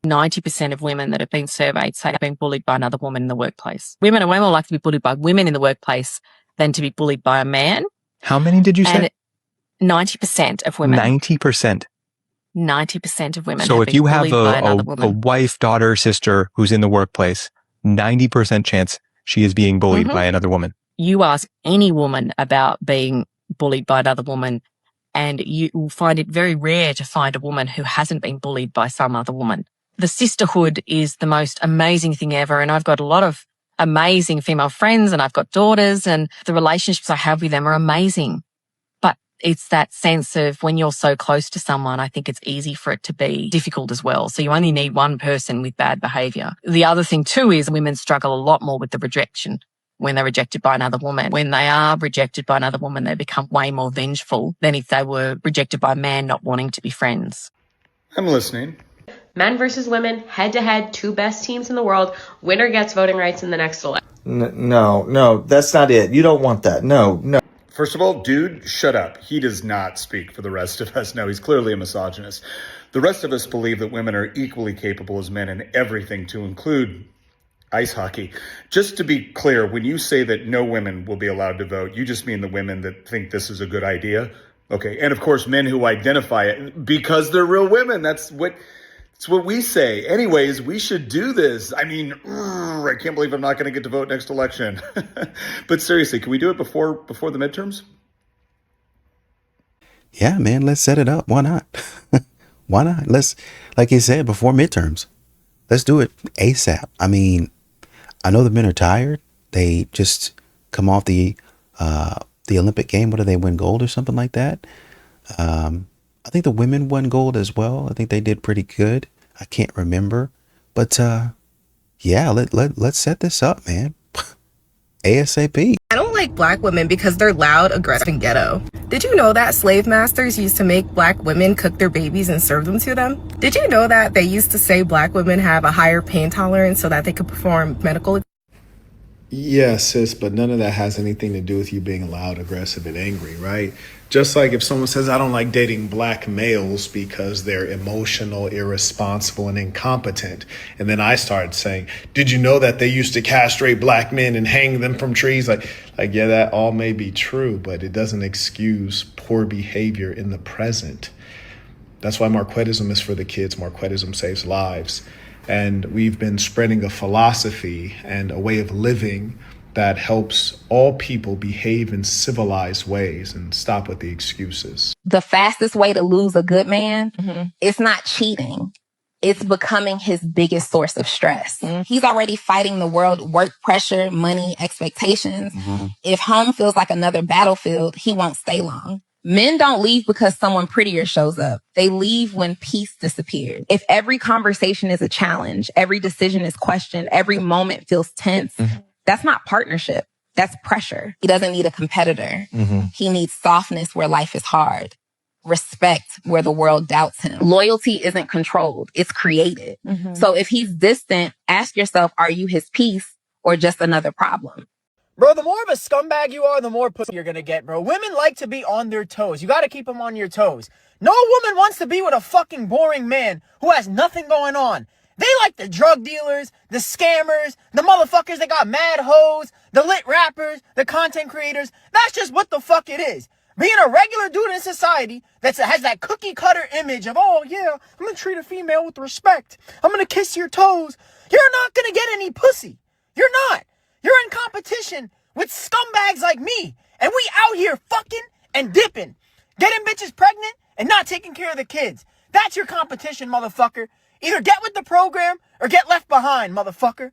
90% of women that have been surveyed say they've been bullied by another woman in the workplace. Women are way more likely to be bullied by women in the workplace than to be bullied by a man. How many did you say? 90% of women. 90%. 90% of women. So have if you been have bullied by another woman. a wife, daughter, sister who's in the workplace, 90% chance she is being bullied by another woman. You ask any woman about being bullied by another woman, and you will find it very rare to find a woman who hasn't been bullied by some other woman. The sisterhood is the most amazing thing ever, and I've got a lot of amazing female friends, and I've got daughters, and the relationships I have with them are amazing. But it's that sense of when you're so close to someone, I think it's easy for it to be difficult as well. So you only need one person with bad behaviour. The other thing too is women struggle a lot more with the rejection. When they're rejected by another woman. When they are rejected by another woman, they become way more vengeful than if they were rejected by a man not wanting to be friends. I'm listening. Men versus women, head-to-head, two best teams in the world. Winner gets voting rights in the next election. No, that's not it. You don't want that. No. First of all, dude, shut up. He does not speak for the rest of us. No, he's clearly a misogynist. The rest of us believe that women are equally capable as men in everything, to include ice hockey. Just to be clear, when you say that no women will be allowed to vote, you just mean the women that think this is a good idea? Okay. And of course, men who identify it because they're real women. That's what we say. Anyways, we should do this. I mean, I can't believe I'm not going to get to vote next election. But seriously, can we do it before the midterms? Yeah, man, let's set it up. Why not? Why not? Let's, like you said, before midterms, let's do it ASAP. I mean, I know the men are tired. They just come off the Olympic game. What do they win, gold or something like that? I think the women won gold as well. I think they did pretty good. I can't remember, but yeah, let's set this up, man. ASAP. I don't like black women because they're loud, aggressive, and ghetto. Did you know that slave masters used to make black women cook their babies and serve them to them? Did you know that they used to say black women have a higher pain tolerance so that they could perform medical? Yeah, sis, but none of that has anything to do with you being loud, aggressive, and angry, right? Just like if someone says, I don't like dating black males because they're emotional, irresponsible, and incompetent. And then I started saying, did you know that they used to castrate black men and hang them from trees? Like, yeah, that all may be true, but it doesn't excuse poor behavior in the present. That's why Marquettism is for the kids. Marquettism saves lives. And we've been spreading a philosophy and a way of living that helps all people behave in civilized ways and stop with the excuses. The fastest way to lose a good man, it's not cheating. It's becoming his biggest source of stress. He's already fighting the world, work pressure, money, expectations. If home feels like another battlefield, he won't stay long. Men don't leave because someone prettier shows up. They leave when peace disappears. If every conversation is a challenge, every decision is questioned, every moment feels tense, that's not partnership. That's pressure. He doesn't need a competitor. He needs softness where life is hard. Respect where the world doubts him. Loyalty isn't controlled. It's created. So if he's distant, ask yourself, are you his peace or just another problem? Bro, the more of a scumbag you are, the more pussy you're gonna get, bro. Women like to be on their toes. You gotta keep them on your toes. No woman wants to be with a fucking boring man who has nothing going on. They like the drug dealers, the scammers, the motherfuckers that got mad hoes, the lit rappers, the content creators. That's just what the fuck it is. Being a regular dude in society that has that cookie cutter image of, oh yeah, I'm gonna treat a female with respect. I'm gonna kiss your toes. You're not gonna get any pussy. You're not. You're in competition with scumbags like me. And we out here fucking and dipping. Getting bitches pregnant and not taking care of the kids. That's your competition, motherfucker. Either get with the program or get left behind, motherfucker.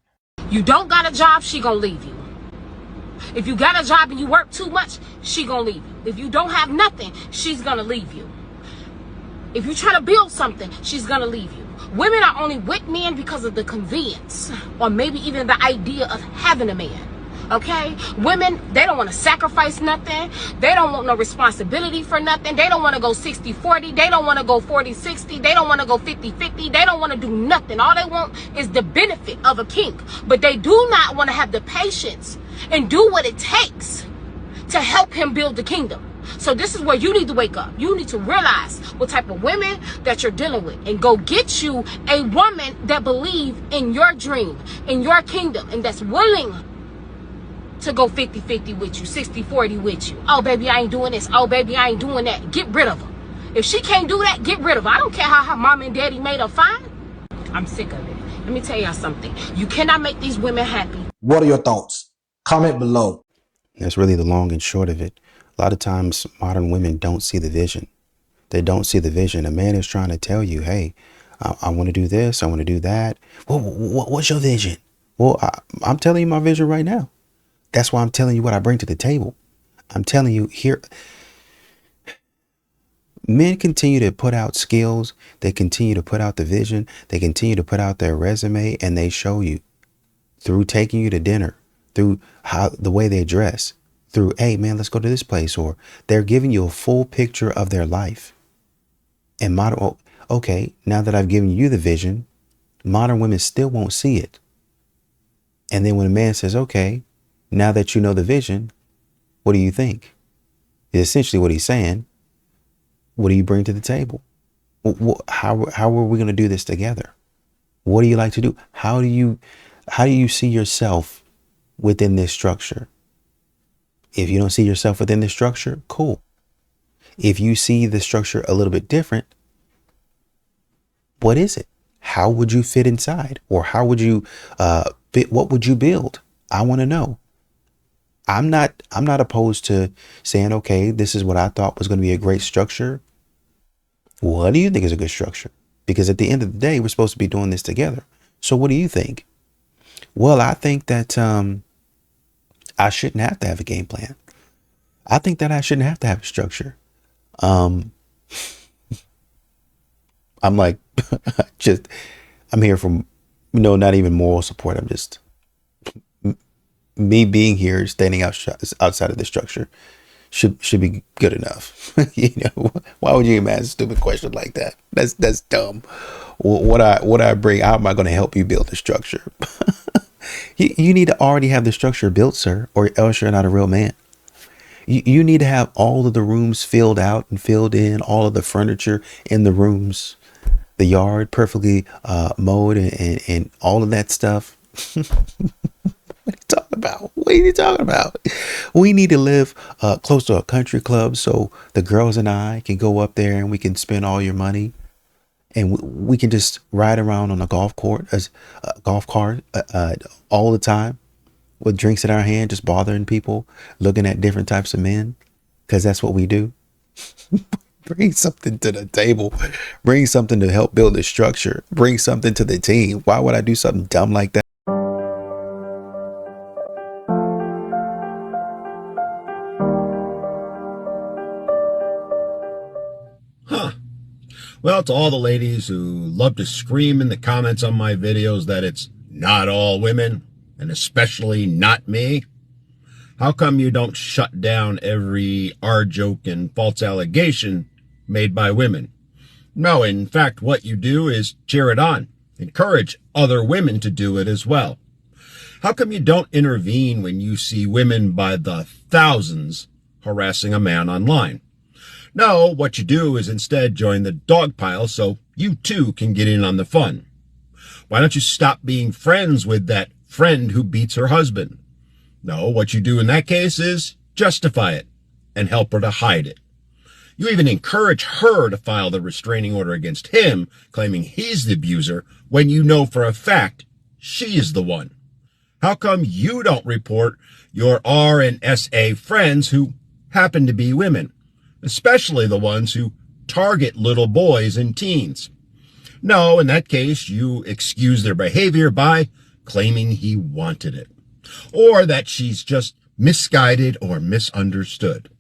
You don't got a job, she gonna leave you. If you got a job and you work too much, she gonna leave you. If you don't have nothing, she's gonna leave you. If you try to build something, she's gonna leave you. Women are only with men because of the convenience or maybe even the idea of having a man. Okay? Women, they don't want to sacrifice nothing. They don't want no responsibility for nothing. They don't want to go 60-40. They don't want to go 40-60. They don't want to go 50-50. They don't want to do nothing. All they want is the benefit of a king. But they do not want to have the patience and do what it takes to help him build the kingdom. So this is where you need to wake up. You need to realize what type of women that you're dealing with, and go get you a woman that believes in your dream, in your kingdom, and that's willing to go 50-50 with you, 60-40 with you. Oh, baby, I ain't doing this. Oh, baby, I ain't doing that. Get rid of her. If she can't do that, get rid of her. I don't care how her mom and daddy made her fine. I'm sick of it. Let me tell y'all something. You cannot make these women happy. What are your thoughts? Comment below. That's really the long and short of it. A lot of times modern women don't see the vision. They don't see the vision. A man is trying to tell you, hey, I want to do this. I want to do that. Well, what's your vision? Well, I'm telling you my vision right now. That's why I'm telling you what I bring to the table. I'm telling you here. Men continue to put out skills. They continue to put out the vision. They continue to put out their resume, and they show you through taking you to dinner, through the way they dress, through, hey man, let's go to this place, or they're giving you a full picture of their life. And okay, now that I've given you the vision, modern women still won't see it. And then when a man says, okay, now that you know the vision, what do you think? Is essentially what he's saying. What do you bring to the table? How are we going to do this together? What do you like to do? How do you see yourself within this structure? If you don't see yourself within this structure, cool. If you see the structure a little bit different, what is it? How would you fit inside? Or how would you what would you build? I want to know. I'm not opposed to saying, okay, this is what I thought was going to be a great structure. What do you think is a good structure? Because at the end of the day, we're supposed to be doing this together. So what do you think? Well, I think that I shouldn't have to have a game plan. I think that I shouldn't have to have a structure. I'm like, I'm here from, not even moral support. I'm just, me being here, standing outside of the structure should be good enough. Why would you even ask a stupid question like that? That's dumb. What I bring, how am I going to help you build the structure? You need to already have the structure built, sir, or else you're not a real man. You need to have all of the rooms filled out and filled in, all of the furniture in the rooms, the yard perfectly mowed and all of that stuff. What are you talking about? What are you talking about? We need to live close to a country club so the girls and I can go up there and we can spend all your money, and we can just ride around on a golf cart all the time with drinks in our hand, just bothering people, looking at different types of men, because that's what we do. Bring something to the table. Bring something to help build the structure. Bring something to the team. Why would I do something dumb like that? Well, to all the ladies who love to scream in the comments on my videos that it's not all women, and especially not me, how come you don't shut down every joke and false allegation made by women? No, in fact, what you do is cheer it on. Encourage other women to do it as well. How come you don't intervene when you see women by the thousands harassing a man online? No, what you do is instead join the dog pile so you too can get in on the fun. Why don't you stop being friends with that friend who beats her husband? No, what you do in that case is justify it and help her to hide it. You even encourage her to file the restraining order against him, claiming he's the abuser, when you know for a fact she is the one. How come you don't report your R and SA friends who happen to be women, especially the ones who target little boys and teens? No, in that case, you excuse their behavior by claiming he wanted it, or that she's just misguided or misunderstood.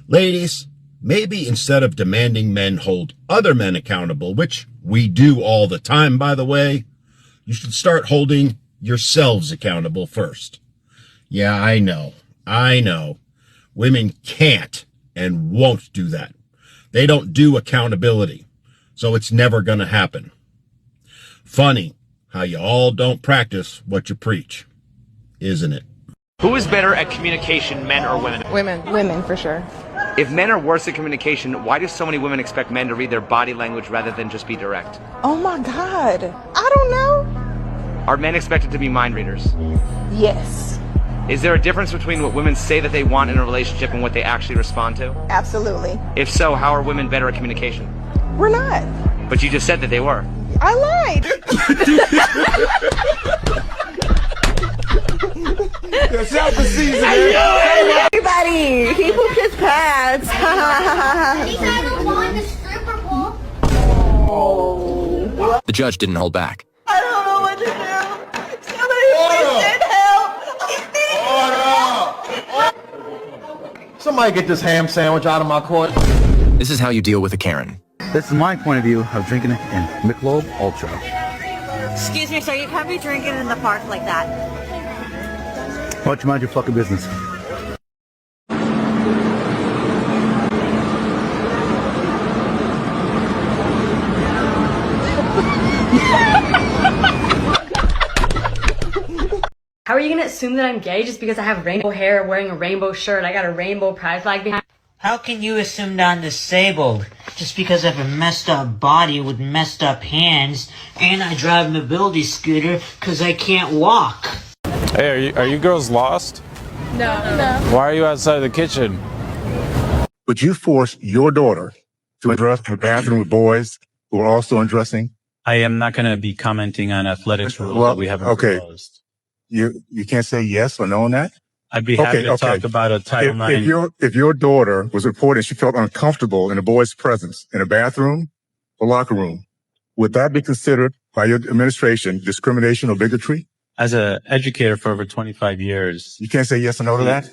Ladies, maybe instead of demanding men hold other men accountable, which we do all the time, by the way, you should start holding yourselves accountable first. Yeah, I know. Women can't and won't do that. They don't do accountability, so it's never going to happen. Funny how you all don't practice what you preach, isn't it? Who is better at communication, men or women? Women for sure. If men are worse at communication, why do so many women expect men to read their body language rather than just be direct? Oh my God. I don't know. Are men expected to be mind readers? Yes. Is there a difference between what women say that they want in a relationship and what they actually respond to? Absolutely. If so, how are women better at communication? We're not. But you just said that they were. I lied. Everybody, he pooped his pants. The judge didn't hold back. I don't know what to do. Somebody please send help. Somebody get this ham sandwich out of my court. This is how you deal with a Karen. This is my point of view of drinking in Michelob Ultra. Excuse me, sir, you can't be drinking in the park like that. Why don't you mind your fucking business? How are you gonna assume that I'm gay just because I have rainbow hair, wearing a rainbow shirt, I got a rainbow pride flag behind? How can you assume that I'm disabled just because I have a messed up body with messed up hands and I drive a mobility scooter because I can't walk? Hey, are you girls lost? No. Why are you outside the kitchen? Would you force your daughter to undress in the bathroom with boys who are also undressing? I am not going to be commenting on athletics rules that we haven't proposed. You can't say yes or no on that? I'd be happy to talk about a Title IX. If your daughter was reported she felt uncomfortable in a boy's presence in a bathroom or locker room, would that be considered by your administration discrimination or bigotry? As an educator for over 25 years. You can't say yes or no to that?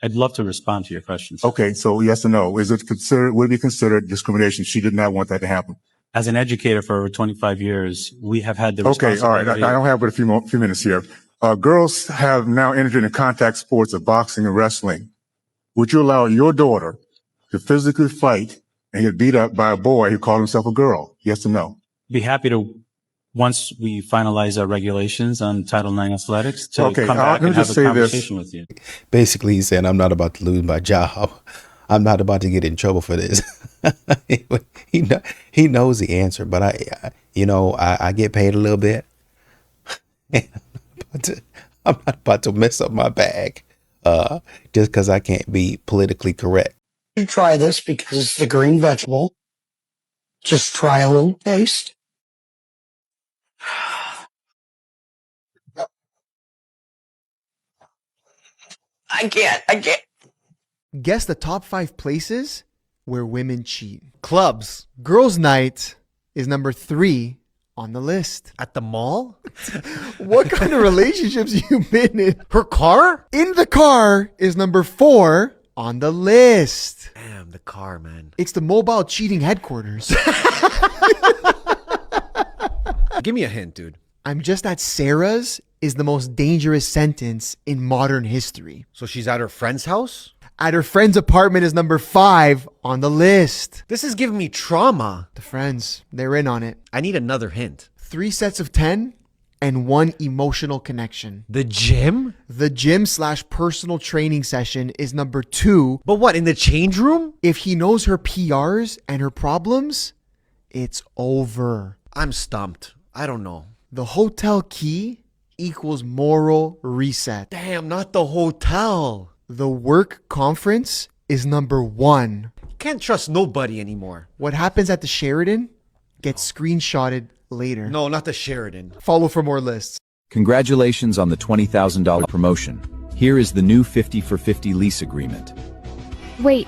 I'd love to respond to your questions. Okay, so yes or no. Would it be considered discrimination? She did not want that to happen. As an educator for over 25 years, we have had the responsibility. Okay, all right. I don't have but a few minutes here. Girls have now entered into contact sports of boxing and wrestling. Would you allow your daughter to physically fight and get beat up by a boy who called himself a girl? Yes or no? Be happy to, once we finalize our regulations on Title IX athletics, to come back and have a conversation with you. Basically, he's saying, I'm not about to lose my job. I'm not about to get in trouble for this. He knows the answer, but I get paid a little bit. I'm not about to mess up my bag just because I can't be politically correct. You try this because it's the green vegetable. Just try a little taste. I can't. Guess the top 5 places where women cheat. Clubs. Girls' night is number 3 on the list. At the mall? What kind of relationships you been in? Her car? In the car is number 4 on the list. Damn, the car, man. It's the mobile cheating headquarters. Give me a hint, dude. I'm just at Sarah's is the most dangerous sentence in modern history. So she's at her friend's house? At her friend's apartment is number 5 on the list. This is giving me trauma. The friends, they're in on it. I need another hint. 3 sets of 10 and 1 emotional connection. The gym? The gym/personal training session is number 2. But what, in the change room? If he knows her PRs and her problems, it's over. I'm stumped. I don't know. The hotel key equals moral reset. Damn, not the hotel. The work conference is number 1. Can't trust nobody anymore. What happens at the Sheridan gets screenshotted later. No, not the Sheridan. Follow for more lists. Congratulations on the $20,000 promotion. Here is the new 50 for 50 lease agreement. Wait,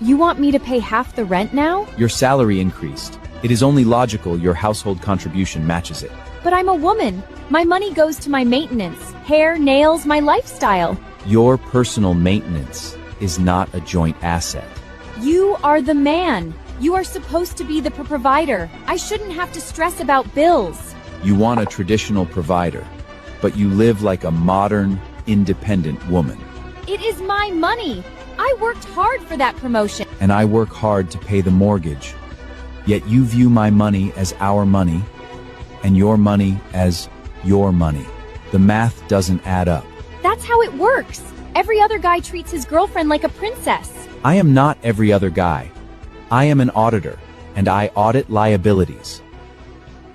you want me to pay half the rent now? Your salary increased. It is only logical your household contribution matches it. But I'm a woman. My money goes to my maintenance, hair, nails, my lifestyle. Your personal maintenance is not a joint asset. You are the man. You are supposed to be the provider. I shouldn't have to stress about bills. You want a traditional provider, but you live like a modern, independent woman. It is my money. I worked hard for that promotion. And I work hard to pay the mortgage. Yet you view my money as our money, and your money as your money. The math doesn't add up. That's how it works. Every other guy treats his girlfriend like a princess. I am not every other guy. I am an auditor, and I audit liabilities.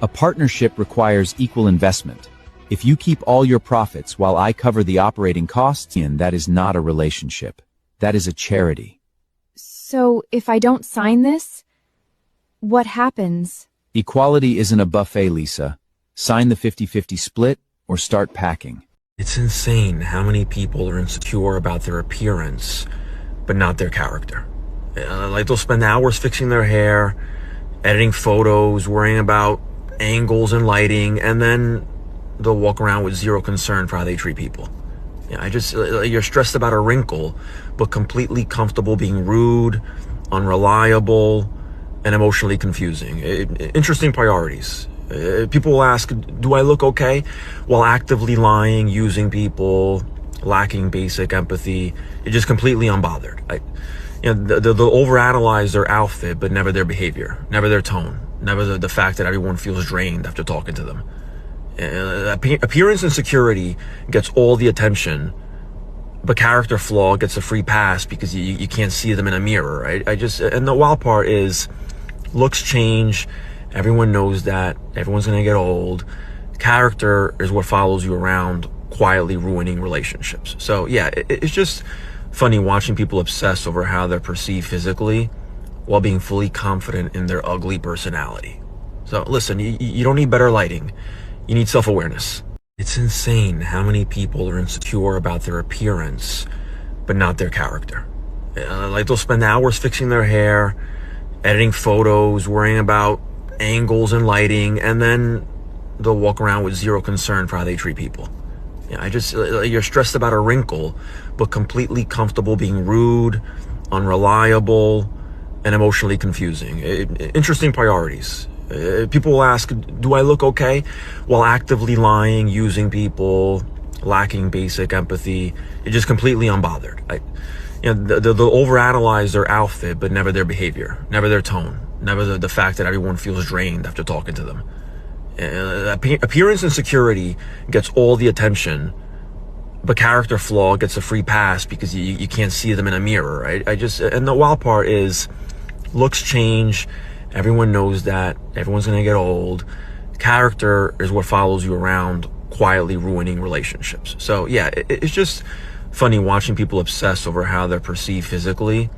A partnership requires equal investment. If you keep all your profits while I cover the operating costs, that is not a relationship. That is a charity. So if I don't sign this, what happens? Equality isn't a buffet, Lisa. Sign the 50-50 split or start packing. It's insane how many people are insecure about their appearance, but not their character. Like they'll spend hours fixing their hair, editing photos, worrying about angles and lighting, and then they'll walk around with zero concern for how they treat people. You're stressed about a wrinkle, but completely comfortable being rude, unreliable, and emotionally confusing. Interesting priorities. People will ask, do I look okay? While actively lying, using people, lacking basic empathy. You're just completely unbothered. They'll overanalyze their outfit, but never their behavior, never their tone, never the fact that everyone feels drained after talking to them. Appearance insecurity gets all the attention, but character flaw gets a free pass because you can't see them in a mirror, right? And the wild part is, looks change. Everyone knows that. Everyone's gonna get old. Character is what follows you around, quietly ruining relationships. So yeah, it's just funny watching people obsess over how they're perceived physically while being fully confident in their ugly personality. So listen, you don't need better lighting. You need self-awareness. It's insane how many people are insecure about their appearance, but not their character. Like they'll spend hours fixing their hair, editing photos, worrying about angles and lighting, and then they'll walk around with zero concern for how they treat people. You're stressed about a wrinkle, but completely comfortable being rude, unreliable, and emotionally confusing. Interesting priorities. People will ask, do I look okay? While actively lying, using people, lacking basic empathy. You're just completely unbothered. They'll overanalyze their outfit, but never their behavior, never their tone, never the fact that everyone feels drained after talking to them. Appearance insecurity gets all the attention, but character flaw gets a free pass because you can't see them in a mirror, right? And the wild part is, looks change. Everyone knows that. Everyone's gonna get old. Character is what follows you around, quietly ruining relationships. So yeah, it's just funny watching people obsess over how they're perceived physically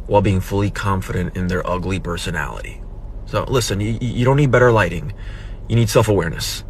while being fully confident in their ugly personality. So listen, you don't need better lighting. You need self-awareness.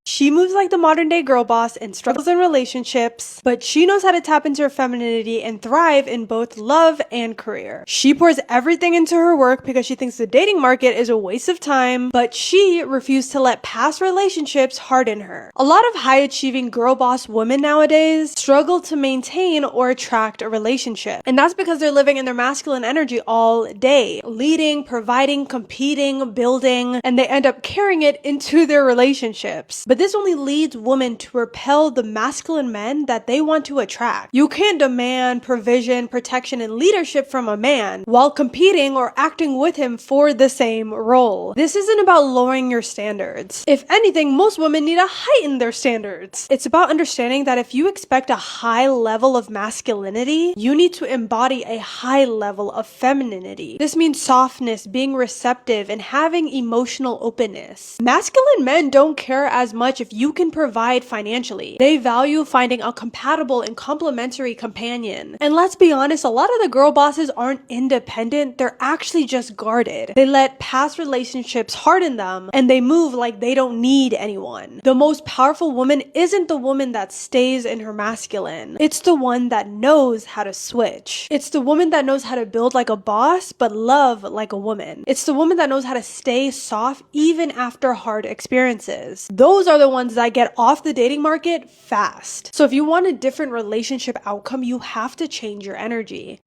She moves like the modern day girl boss and struggles in relationships, but she knows how to tap into her femininity and thrive in both love and career. She pours everything into her work because she thinks the dating market is a waste of time, but she refused to let past relationships harden her. A lot of high achieving girl boss women nowadays struggle to maintain or attract a relationship. And that's because they're living in their masculine energy all day, leading, providing, competing, building, and they end up carrying it into their relationships. But this only leads women to repel the masculine men that they want to attract. You can't demand provision, protection, and leadership from a man while competing or acting with him for the same role. This isn't about lowering your standards. If anything, most women need to heighten their standards. It's about understanding that if you expect a high level of masculinity, you need to embody a high level of femininity. This means softness, being receptive, and having emotional openness. Masculine men don't care as much if you can provide financially. They value finding a compatible and complementary companion. And let's be honest, a lot of the girl bosses aren't independent, they're actually just guarded. They let past relationships harden them, and they move like they don't need anyone. The most powerful woman isn't the woman that stays in her masculine. It's the one that knows how to switch. It's the woman that knows how to build like a boss, but love like a woman. It's the woman that knows how to stay soft even after hard experiences. Those are the ones that get off the dating market fast. So if you want a different relationship outcome, you have to change your energy.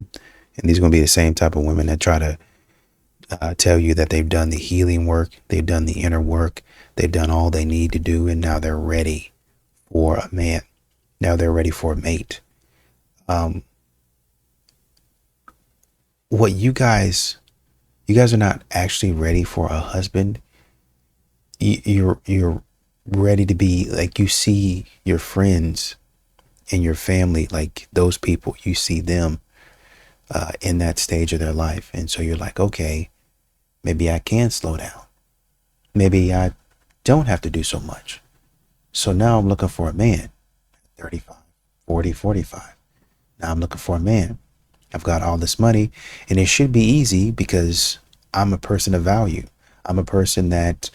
And these are going to be the same type of women that try to tell you that they've done the healing work, they've done the inner work, they've done all they need to do, and now they're ready for a man. Now they're ready for a mate. What you guys are not actually ready for a husband. You're ready to be like, you see your friends and your family, like those people, you see them in that stage of their life. And so you're like, okay, maybe I can slow down. Maybe I don't have to do so much. So now I'm looking for a man, 35, 40, 45. Now I'm looking for a man. I've got all this money, and it should be easy because I'm a person of value. I'm a person that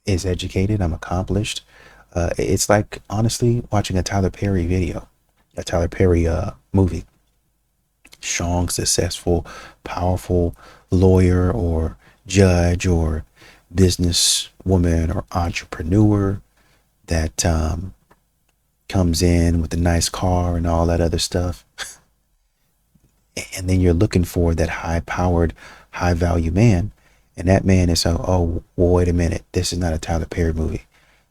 is educated. I'm accomplished. It's like, honestly, watching a Tyler Perry video, a Tyler Perry movie. Strong, successful, powerful lawyer or judge or businesswoman or entrepreneur that comes in with a nice car and all that other stuff. And then you're looking for that high-powered, high-value man. And that man is, oh, well, wait a minute. This is not a Tyler Perry movie.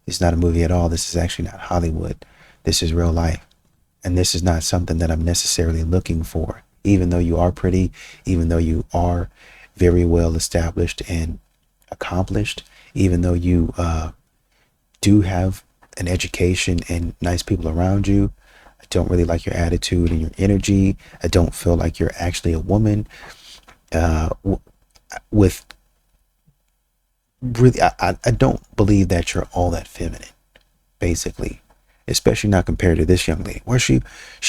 It's not a movie at all. This is actually not Hollywood. This is real life. And this is not something that I'm necessarily looking for. Even though you are pretty, even though you are very well established and accomplished, even though you do have an education and nice people around you, I don't really like your attitude and your energy. I don't feel like you're actually a woman with really, I don't believe that you're all that feminine, basically, especially not compared to this young lady where she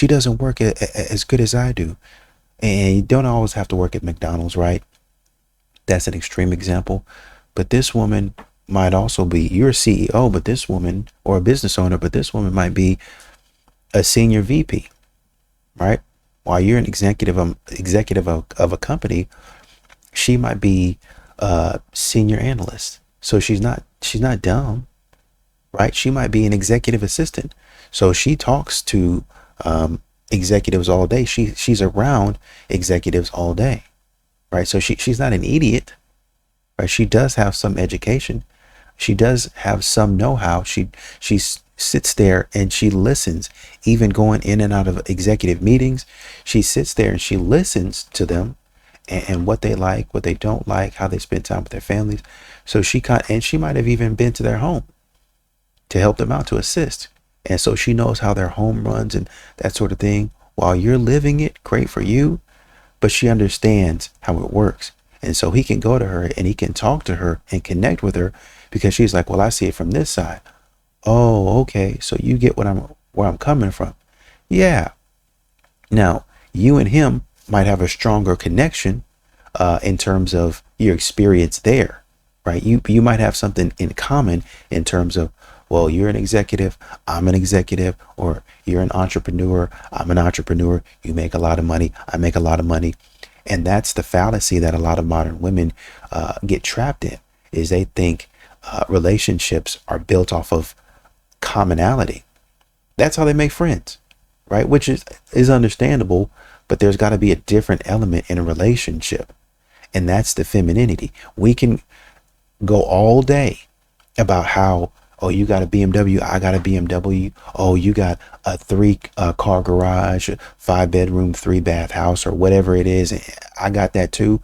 doesn't work as good as I do. And you don't always have to work at McDonald's, right? That's an extreme example. But this woman might also be, you're a CEO, but this woman, or a business owner, but this woman might be a senior VP, right? While you're an executive of a company, she might be a senior analyst. So she's not dumb, right? She might be an executive assistant. So she talks to executives all day. She's around executives all day, right? So she's not an idiot, right? She does have some education. She does have some know-how. She sits there and she listens, even going in and out of executive meetings. She sits there and she listens to them and what they like, what they don't like, how they spend time with their families. So she might have even been to their home to help them out, to assist. And so she knows how their home runs and that sort of thing. While you're living it, great for you, but she understands how it works. And so he can go to her and he can talk to her and connect with her because she's like, well, I see it from this side. Oh, okay. So you get where I'm coming from. Yeah. Now, you and him might have a stronger connection in terms of your experience there, right? You might have something in common in terms of, well, you're an executive, I'm an executive, or you're an entrepreneur, I'm an entrepreneur, you make a lot of money, I make a lot of money. And that's the fallacy that a lot of modern women get trapped in, is they think relationships are built off of commonality. That's how they make friends, right? Which is understandable, but there's got to be a different element in a relationship. And that's the femininity. We can go all day about how, oh, you got a BMW, I got a BMW. Oh, you got a 3-car garage, 5-bedroom, 3-bath house, or whatever it is. I got that too.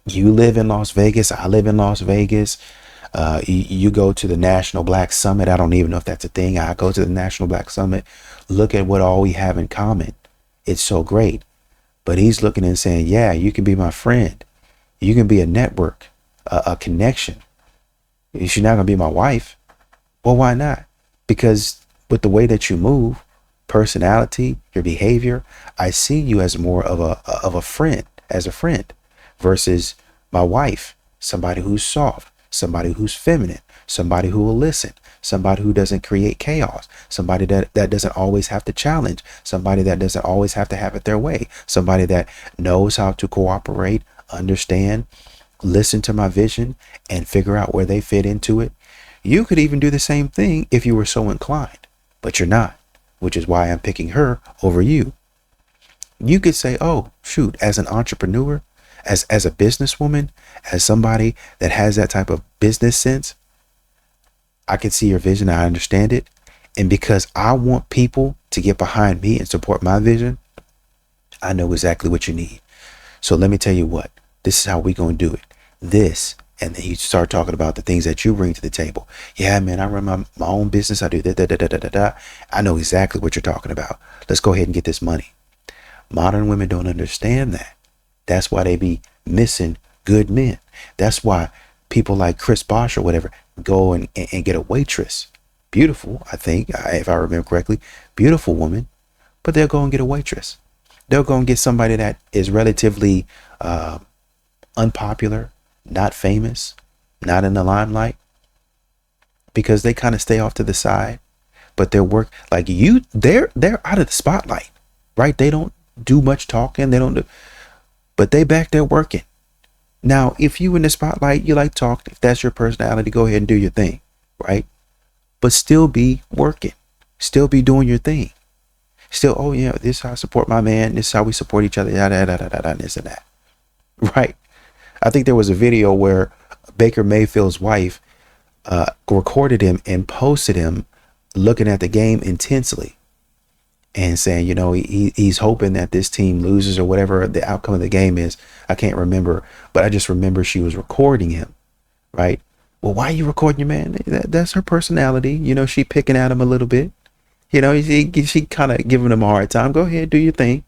You live in Las Vegas, I live in Las Vegas. You go to the National Black Summit. I don't even know if that's a thing. I go to the National Black Summit. Look at what all we have in common. It's so great. But he's looking and saying, yeah, you can be my friend. You can be a network, a connection. She's not going to be my wife. Well, why not? Because with the way that you move, personality, your behavior, I see you as more of a friend, as a friend, versus my wife, somebody who's soft, somebody who's feminine, somebody who will listen, somebody who doesn't create chaos, somebody that doesn't always have to challenge, somebody that doesn't always have to have it their way, somebody that knows how to cooperate, understand, listen to my vision, and figure out where they fit into it. You could even do the same thing if you were so inclined, but you're not, which is why I'm picking her over you. You could say, oh, shoot, as an entrepreneur, as a businesswoman, as somebody that has that type of business sense, I can see your vision. I understand it. And because I want people to get behind me and support my vision, I know exactly what you need. So let me tell you what, this is how we're going to do it. This And then you start talking about the things that you bring to the table. Yeah, man, I run my own business. I do da. I know exactly what you're talking about. Let's go ahead and get this money. Modern women don't understand that. That's why they be missing good men. That's why people like Chris Bosh or whatever go and get a waitress. Beautiful, I think, if I remember correctly. Beautiful woman. But they'll go and get a waitress. They'll go and get somebody that is relatively unpopular, not famous, not in the limelight, because they kind of stay off to the side. But their work, like you, they're out of the spotlight, right? They don't do much talking. They don't do, but they back there working. Now, if you in the spotlight, you like talk. If that's your personality, go ahead and do your thing, right? But still be working, still be doing your thing. Still, oh yeah, this is how I support my man. This is how we support each other. This and that, right? I think there was a video where Baker Mayfield's wife recorded him and posted him looking at the game intensely and saying, you know, he's hoping that this team loses or whatever the outcome of the game is. I can't remember, but I just remember she was recording him, right? Well, why are you recording your man? That's her personality. You know, she picking at him a little bit. You know, she kind of giving him a hard time. Go ahead, do your thing.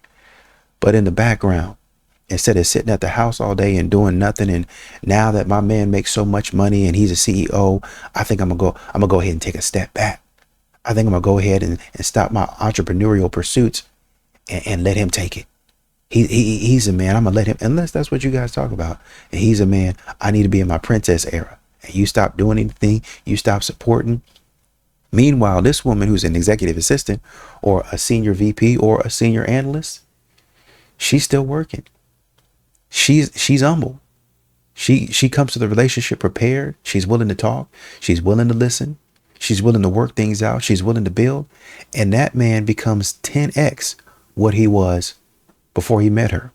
But in the background, instead of sitting at the house all day and doing nothing, and now that my man makes so much money and he's a CEO, I think I'm gonna go ahead and take a step back. I think I'm gonna go ahead and stop my entrepreneurial pursuits and let him take it. He's a man. I'm gonna let him, unless that's what you guys talk about. And he's a man. I need to be in my princess era. And you stop doing anything. You stop supporting. Meanwhile, this woman who's an executive assistant or a senior VP or a senior analyst, she's still working. She's humble. She comes to the relationship prepared. She's willing to talk. She's willing to listen. She's willing to work things out. She's willing to build. And that man becomes 10x what he was before he met her.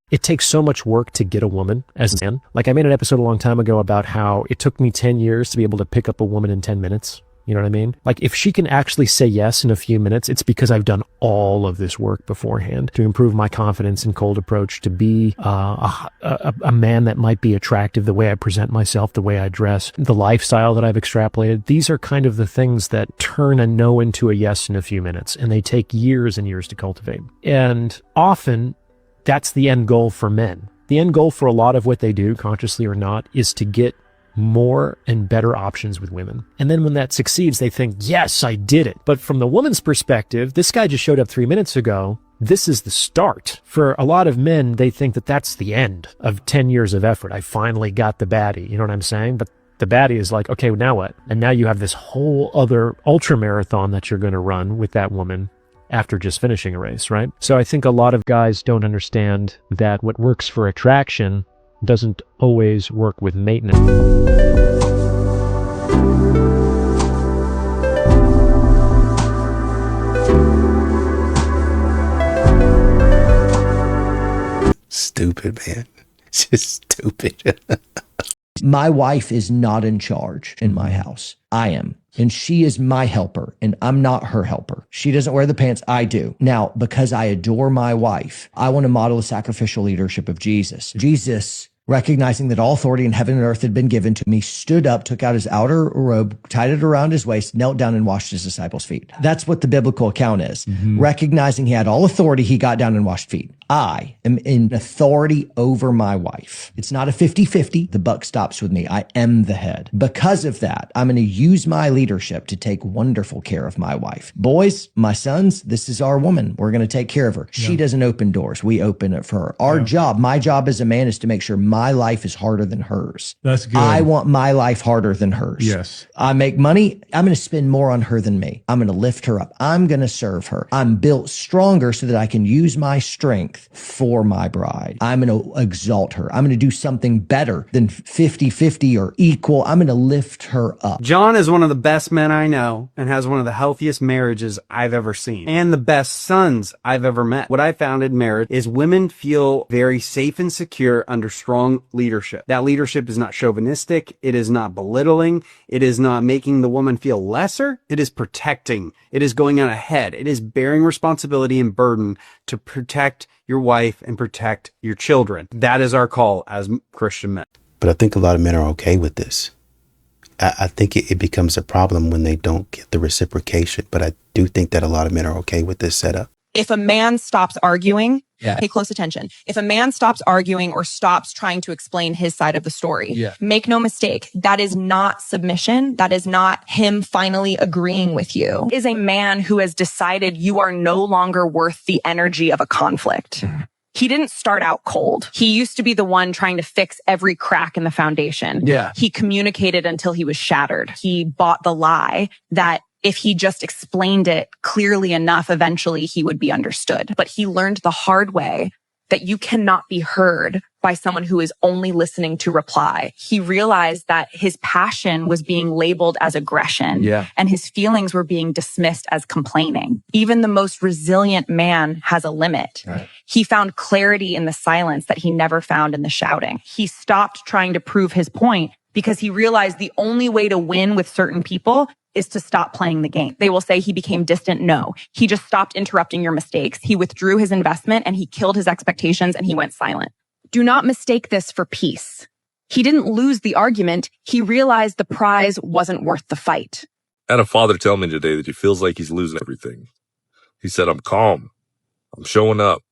It takes so much work to get a woman as a man. Like I made an episode a long time ago about how it took me 10 years to be able to pick up a woman in 10 minutes. You know what I mean? Like if she can actually say yes in a few minutes, it's because I've done all of this work beforehand to improve my confidence and cold approach, to be a man that might be attractive, the way I present myself, the way I dress, the lifestyle that I've extrapolated. These are kind of the things that turn a no into a yes in a few minutes, and they take years and years to cultivate. And often that's the end goal for men. The end goal for a lot of what they do, consciously or not, is to get more and better options with women. And then when that succeeds, they think, yes, I did it. But from the woman's perspective, this guy just showed up 3 minutes ago. This is the start. For a lot of men, they think that that's the end of 10 years of effort. I finally got the baddie. You know what I'm saying? But the baddie is like, okay, now what? And now you have this whole other ultra marathon that you're going to run with that woman after just finishing a race, right? So I think a lot of guys don't understand that what works for attraction doesn't always work with maintenance. Stupid, man. It's just stupid. My wife is not in charge in my house. I am. And she is my helper, and I'm not her helper. She doesn't wear the pants, I do. Now, because I adore my wife, I want to model the sacrificial leadership of Jesus. Jesus, recognizing that all authority in heaven and earth had been given to me, stood up, took out his outer robe, tied it around his waist, knelt down and washed his disciples' feet. That's what the biblical account is. Recognizing he had all authority, he got down and washed feet. I am in authority over my wife. It's not a 50-50. The buck stops with me. I am the head. Because of that, I'm going to use my leadership to take wonderful care of my wife. Boys, my sons, this is our woman. We're going to take care of her. She doesn't open doors. We open it for her. Our job, my job as a man, is to make sure my life is harder than hers. That's good. I want my life harder than hers. Yes. I make money. I'm going to spend more on her than me. I'm going to lift her up. I'm going to serve her. I'm built stronger so that I can use my strength for my bride. I'm going to exalt her. I'm going to do something better than 50-50 or equal. I'm going to lift her up. John is one of the best men I know and has one of the healthiest marriages I've ever seen and the best sons I've ever met. What I found in marriage is women feel very safe and secure under strong leadership. That leadership is not chauvinistic. It is not belittling. It is not making the woman feel lesser. It is protecting. It is going out ahead. It is bearing responsibility and burden to protect your wife and protect your children. That is our call as Christian men. But I think a lot of men are okay with this. I think it becomes a problem when they don't get the reciprocation. But I do think that a lot of men are okay with this setup. If a man stops arguing, pay close attention. If a man stops arguing or stops trying to explain his side of the story, make no mistake, that is not submission. That is not him finally agreeing with you. It is a man who has decided you are no longer worth the energy of a conflict. He didn't start out cold. He used to be the one trying to fix every crack in the foundation. He communicated until he was shattered. He bought the lie that if he just explained it clearly enough, eventually he would be understood. But he learned the hard way that you cannot be heard by someone who is only listening to reply. He realized that his passion was being labeled as aggression and his feelings were being dismissed as complaining. Even the most resilient man has a limit. He found clarity in the silence that he never found in the shouting. He stopped trying to prove his point because he realized the only way to win with certain people is to stop playing the game. They will say he became distant. No, he just stopped interrupting your mistakes. He withdrew his investment and he killed his expectations and he went silent. Do not mistake this for peace. He didn't lose the argument. He realized the prize wasn't worth the fight. I had a father tell me today that he feels like he's losing everything. He said, I'm calm. I'm showing up.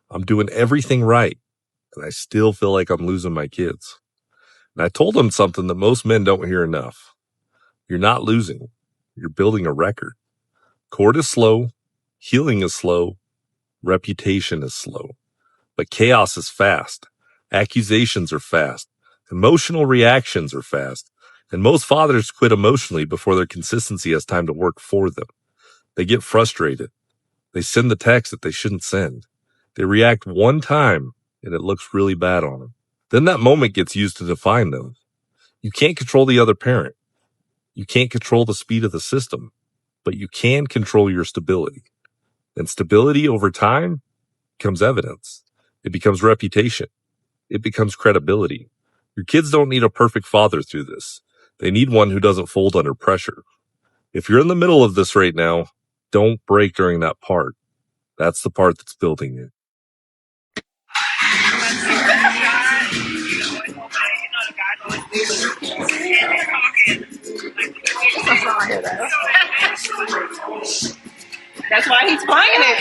I'm doing everything right. And I still feel like I'm losing my kids. And I told him something that most men don't hear enough. You're not losing. You're building a record. Court is slow. Healing is slow. Reputation is slow. But chaos is fast. Accusations are fast. Emotional reactions are fast. And most fathers quit emotionally before their consistency has time to work for them. They get frustrated. They send the text that they shouldn't send. They react one time and it looks really bad on them. Then that moment gets used to define them. You can't control the other parent. You can't control the speed of the system, but you can control your stability. And stability over time becomes evidence. It becomes reputation. It becomes credibility. Your kids don't need a perfect father through this. They need one who doesn't fold under pressure. If you're in the middle of this right now, don't break during that part. That's the part that's building you. That's why he's playing it.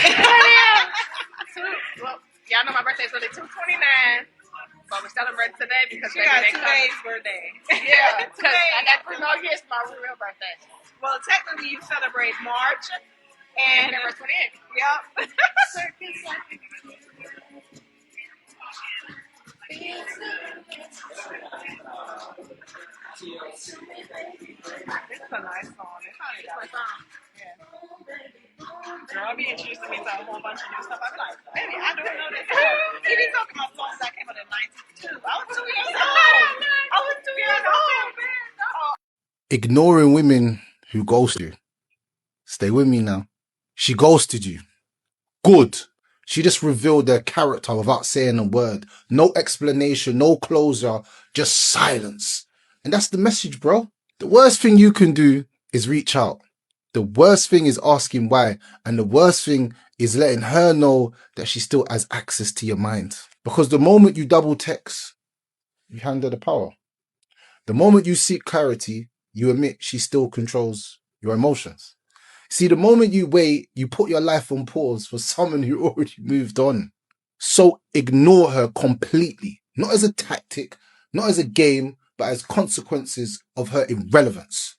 Well, y'all know my birthday's really 2/29, so we're celebrating today because she got 2 days birthday. Yeah, because I got 3 more years for my real birthday. Well, technically you celebrate March and November 28th. Yep. It's a nice song. It's my song. Yeah. Girl, be introducing me to a whole bunch of new stuff. I'm like, baby, I don't know this. He be talking about songs that came out in 92. I was 2 years old. I was 2 years old. Ignoring women who ghost you. Stay with me now. She ghosted you. Good. She just revealed their character without saying a word. No explanation, no closure, just silence. And that's the message, bro. The worst thing you can do is reach out. The worst thing is asking why. And the worst thing is letting her know that she still has access to your mind. Because the moment you double text, you hand her the power. The moment you seek clarity, you admit she still controls your emotions. See, the moment you wait, you put your life on pause for someone who already moved on. So ignore her completely. Not as a tactic, not as a game, but as consequences of her irrelevance.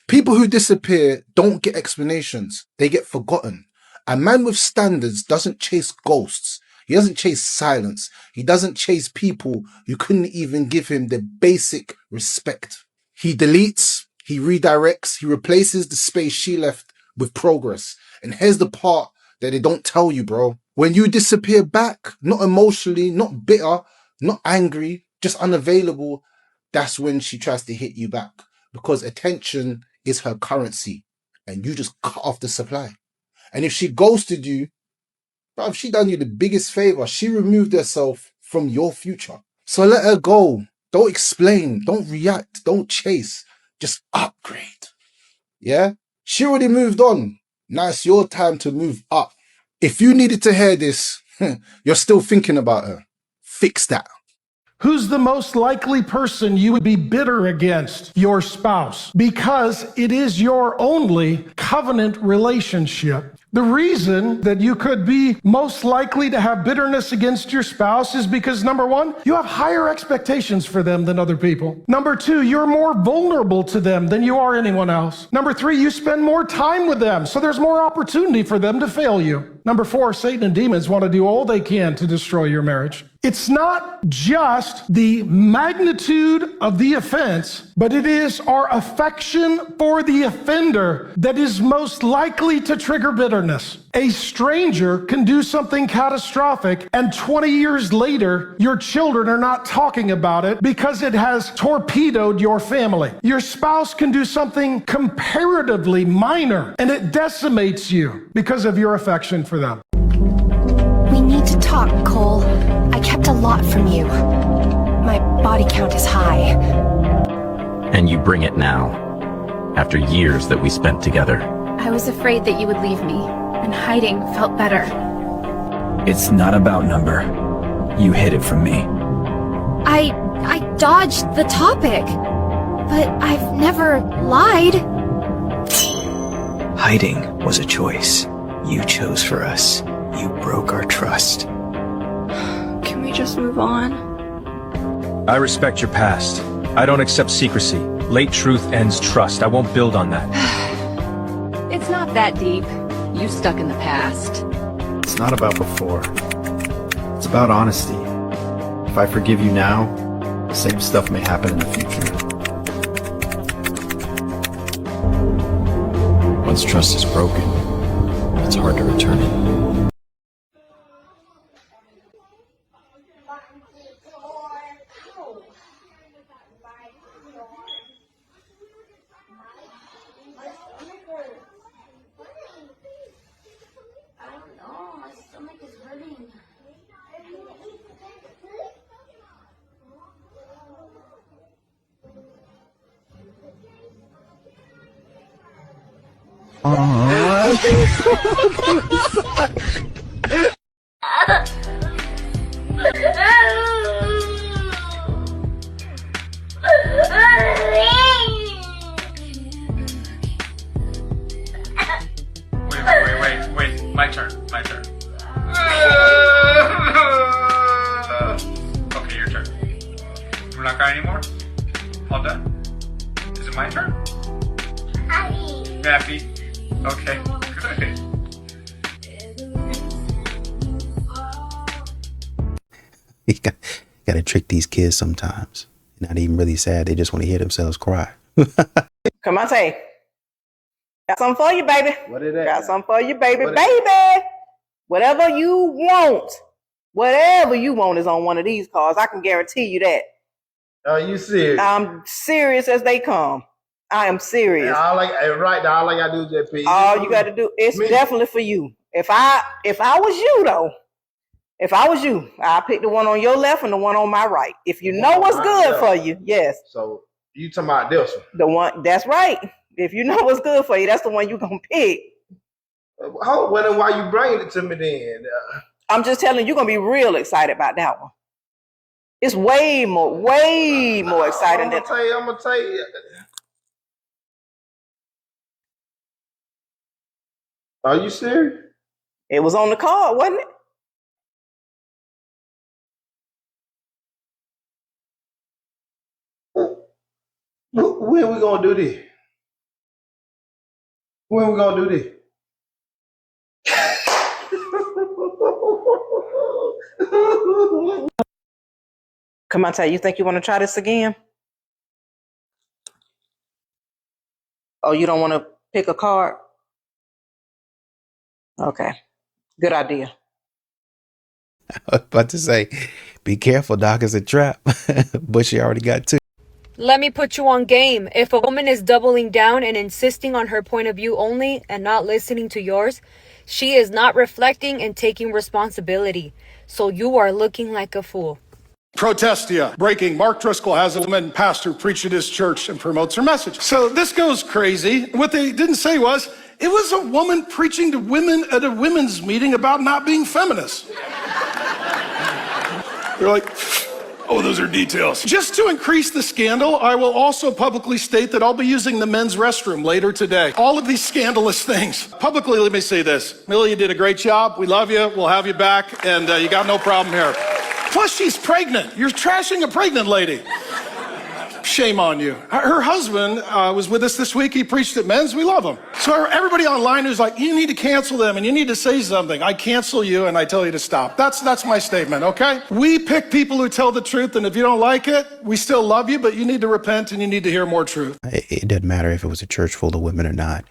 People who disappear don't get explanations. They get forgotten. A man with standards doesn't chase ghosts. He doesn't chase silence. He doesn't chase people who couldn't even give him the basic respect. He deletes, he redirects, he replaces the space she left with progress. And here's the part that they don't tell you, bro. When you disappear back, not emotionally, not bitter, not angry, just unavailable, that's when she tries to hit you back. Because attention is her currency. And you just cut off the supply. And if she ghosted you, bruv, she done you the biggest favor. She removed herself from your future. So let her go. Don't explain. Don't react. Don't chase. Just upgrade. Yeah? She already moved on. Now it's your time to move up. If you needed to hear this, you're still thinking about her. Fix that. Who's the most likely person you would be bitter against? Your spouse, because it is your only covenant relationship. The reason that you could be most likely to have bitterness against your spouse is because, number one, you have higher expectations for them than other people. Number two, you're more vulnerable to them than you are anyone else. Number three, you spend more time with them, so there's more opportunity for them to fail you. Number four, Satan and demons want to do all they can to destroy your marriage. It's not just the magnitude of the offense, but it is our affection for the offender that is most likely to trigger bitterness. A stranger can do something catastrophic, and 20 years later, your children are not talking about it because it has torpedoed your family. Your spouse can do something comparatively minor, and it decimates you because of your affection for them. We need to talk, Cole. I kept a lot from you. My body count is high. And you bring it now, after years that we spent together. I was afraid that you would leave me, and hiding felt better. It's not about number. You hid it from me. I dodged the topic, but I've never lied. Hiding was a choice you chose for us. You broke our trust. Can we just move on? I respect your past. I don't accept secrecy. Late truth ends trust. I won't build on that. It's not that deep. You stuck in the past. It's not about before. It's about honesty. If I forgive you now, the same stuff may happen in the future. Once trust is broken, it's hard to return it. Wait. My turn. Okay, your turn. We're not crying anymore? All done? Is it my turn? Happy. Okay, good. You got to trick these kids sometimes. Not even really sad. They just want to hear themselves cry. Come on, say. Got something for you, baby. What is that? Got something for you, baby. Baby. Whatever you want is on one of these cards. I can guarantee you that. Are you serious? I'm serious as they come. I am serious. Yeah, all I gotta do is just pay. All you gotta do, it's definitely for you. If I was you though, I'll pick the one on your left and the one on my right. If you know what's good for you, yes. So you talking about this one? The one, that's right. If you know what's good for you, that's the one you gonna pick. Well, why you bringing it to me then? I'm just telling you, you're gonna be real excited about that one. It's way more exciting than. I'm gonna tell you. Are you serious? It was on the card, wasn't it? When we gonna do this? When we gonna do this? Come on, Tay, you think you want to try this again? Oh, you don't want to pick a card? Okay, good idea. I was about to say, be careful, Doc, it's a trap. But she already got two. Let me put you on game. If a woman is doubling down and insisting on her point of view only and not listening to yours, she is not reflecting and taking responsibility. So you are looking like a fool. Protestia. Breaking. Mark Driscoll has a woman pastor preach at his church and promotes her message. So this goes crazy. What they didn't say was, it was a woman preaching to women at a women's meeting about not being feminist. They're like, Oh, those are details. Just to increase the scandal, I will also publicly state that I'll be using the men's restroom later today. All of these scandalous things. Publicly, let me say this. Millie, you did a great job. We love you. We'll have you back. And you got no problem here. Plus, she's pregnant. You're trashing a pregnant lady. Shame on you. Her husband was with us this week. He preached at men's. We love him. So everybody online who's like, you need to cancel them and you need to say something. I cancel you and I tell you to stop. That's my statement, okay? We pick people who tell the truth, and if you don't like it, we still love you, but you need to repent and you need to hear more truth. It doesn't matter if it was a church full of women or not.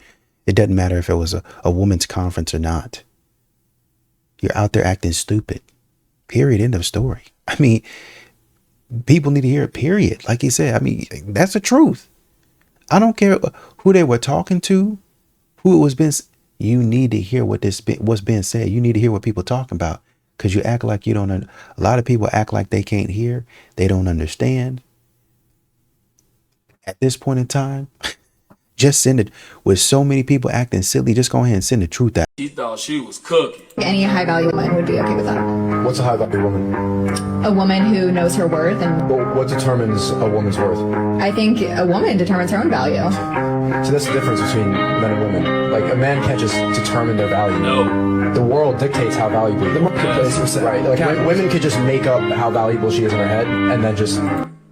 It doesn't matter if it was a women's conference or not. You're out there acting stupid. Period. End of story. I mean, people need to hear it, period. Like he said, I mean, that's the truth. I don't care who they were talking to, who it was being. You need to hear what's being said. You need to hear what people are talking about, because you act like you don't. A lot of people act like they can't hear. They don't understand. At this point in time, just send it. With so many people acting silly, just go ahead and send the truth out. She thought she was cooking. Any high value woman would be okay with that. What's a high value woman? A woman who knows her worth. And well, what determines a woman's worth? I think a woman determines her own value. So that's the difference between men and women. Like, a man can't just determine their value. No. The world dictates how valuable. The marketplace, right? Like, women could just make up how valuable she is in her head and then just.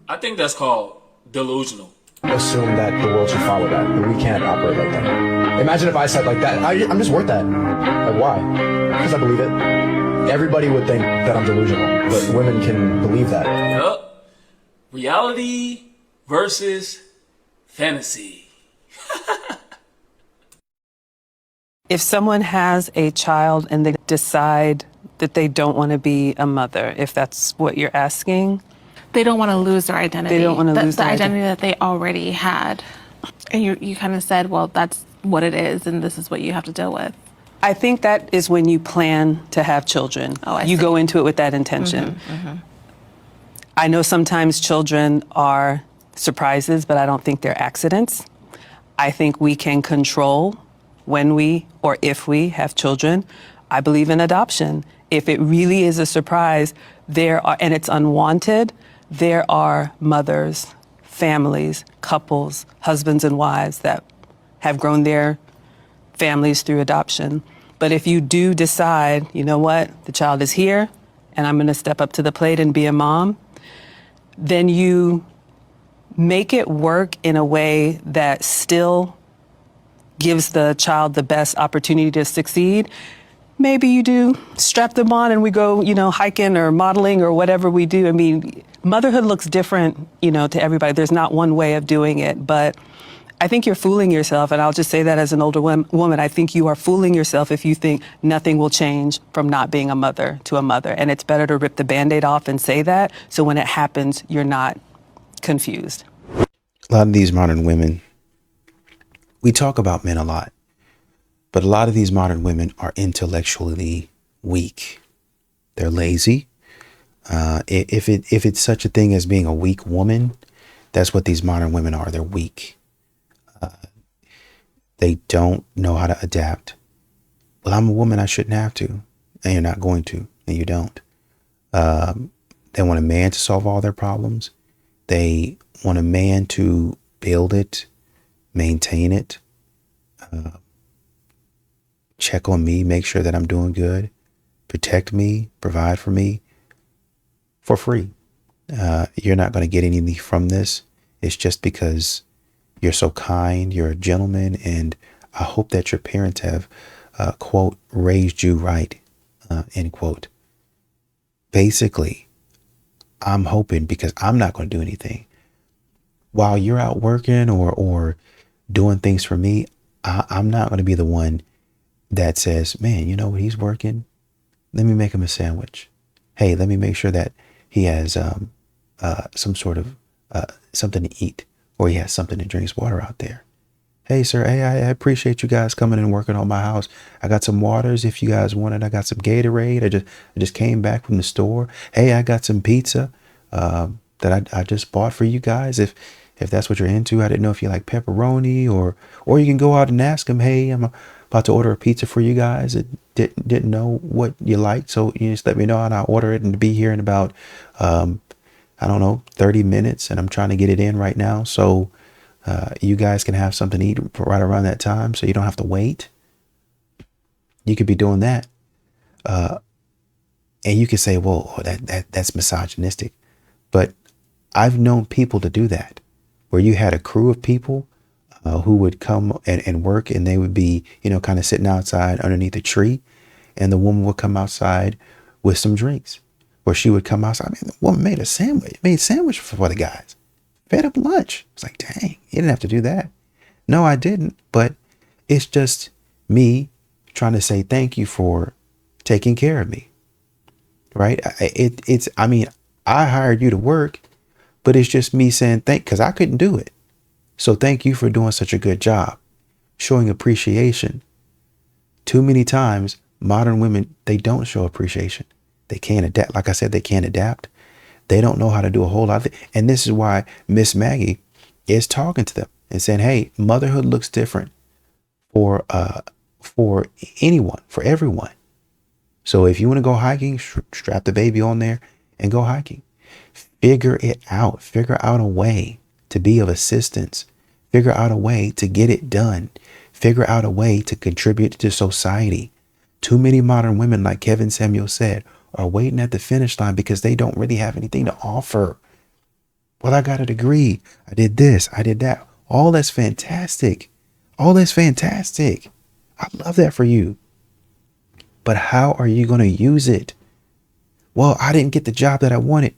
I think that's called delusional. Assume that the world should follow that, but we can't operate like that. Imagine if I said like that, I'm just worth that. Like, why? Because I believe it. Everybody would think that I'm delusional, but women can believe that. Yup. Reality versus fantasy. If someone has a child and they decide that they don't want to be a mother, if that's what you're asking. They don't want to lose their identity. They don't want to lose the their identity that they already had. And you kind of said, well, that's what it is, and this is what you have to deal with. I think that is when you plan to have children. You go into it with that intention. I know sometimes children are surprises, but I don't think they're accidents. I think we can control when we or if we have children. I believe in adoption. If it really is a surprise, and it's unwanted, there are mothers, families, couples, husbands and wives that have grown their families through adoption. But if you do decide, you know what, the child is here and I'm going to step up to the plate and be a mom, then you make it work in a way that still gives the child the best opportunity to succeed. Maybe you do strap them on and we go, hiking or modeling or whatever we do. I mean, motherhood looks different, to everybody. There's not one way of doing it, but I think you're fooling yourself. And I'll just say that as an older woman, I think you are fooling yourself if you think nothing will change from not being a mother to a mother. And it's better to rip the Band-Aid off and say that. So when it happens, you're not confused. A lot of these modern women, we talk about men a lot. But a lot of these modern women are intellectually weak. They're lazy. If it's such a thing as being a weak woman, that's what these modern women are. They're weak. They don't know how to adapt. Well, I'm a woman, I shouldn't have to. And you're not going to, and you don't. They want a man to solve all their problems. They want a man to build it, maintain it, check on me, make sure that I'm doing good, protect me, provide for me for free. You're not going to get anything from this. It's just because you're so kind, you're a gentleman, and I hope that your parents have, quote, raised you right, end quote. Basically, I'm hoping, because I'm not going to do anything. While you're out working or doing things for me, I'm not going to be the one that says, man, you know what, he's working. Let me make him a sandwich. Hey, let me make sure that he has some sort of something to eat, or he has something to drink, water out there. Hey, sir, hey, I appreciate you guys coming and working on my house. I got some waters if you guys want it. I got some Gatorade. I just came back from the store. Hey, I got some pizza that I just bought for you guys. If that's what you're into, I didn't know if you like pepperoni, or you can go out and ask them, hey, I'm about to order a pizza for you guys. I didn't know what you liked, so you just let me know and I'll order it and be here in about I don't know, 30 minutes, and I'm trying to get it in right now. So you guys can have something to eat right around that time, so you don't have to wait. You could be doing that. And you could say, well, that's misogynistic. But I've known people to do that, where you had a crew of people who would come and work, and they would be, kind of sitting outside underneath a tree, and the woman would come outside with some drinks, or she would come outside. I mean, the woman made a sandwich for the guys, fed up lunch. It's like, dang, you didn't have to do that. No, I didn't. But it's just me trying to say thank you for taking care of me. Right? I hired you to work, but it's just me saying because I couldn't do it. So thank you for doing such a good job, showing appreciation. Too many times, modern women, they don't show appreciation. They can't adapt. Like I said, they can't adapt. They don't know how to do a whole lot of it. And this is why Miss Maggie is talking to them and saying, hey, motherhood looks different for anyone, for everyone. So if you want to go hiking, strap the baby on there and go hiking. Figure it out. Figure out a way to be of assistance. Figure out a way to get it done. Figure out a way to contribute to society. Too many modern women, like Kevin Samuel said, are waiting at the finish line because they don't really have anything to offer. Well, I got a degree. I did this. I did that. All that's fantastic. All that's fantastic. I love that for you. But how are you going to use it? Well, I didn't get the job that I wanted.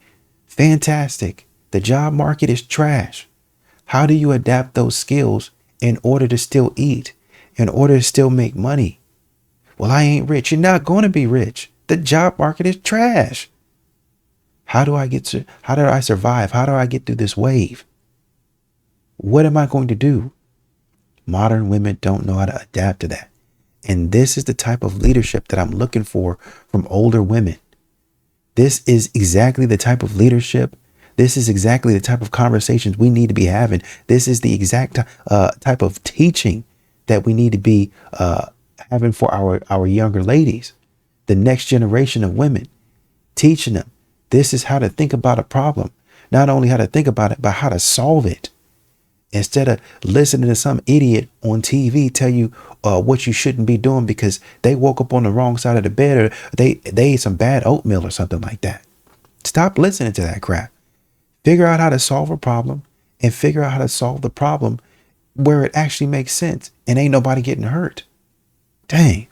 Fantastic. The job market is trash. How do you adapt those skills in order to still eat, in order to still make money? Well, I ain't rich. You're not going to be rich. The job market is trash. How do I survive? How do I get through this wave? What am I going to do? Modern women don't know how to adapt to that. And this is the type of leadership that I'm looking for from older women. This is exactly the type of leadership. This is exactly the type of conversations we need to be having. This is the exact type of teaching that we need to be having for our younger ladies, the next generation of women, teaching them this is how to think about a problem. Not only how to think about it, but how to solve it. Instead of listening to some idiot on TV tell you what you shouldn't be doing because they woke up on the wrong side of the bed, or they ate some bad oatmeal or something like that. Stop listening to that crap. Figure out how to solve a problem, and figure out how to solve the problem where it actually makes sense and ain't nobody getting hurt. Dang.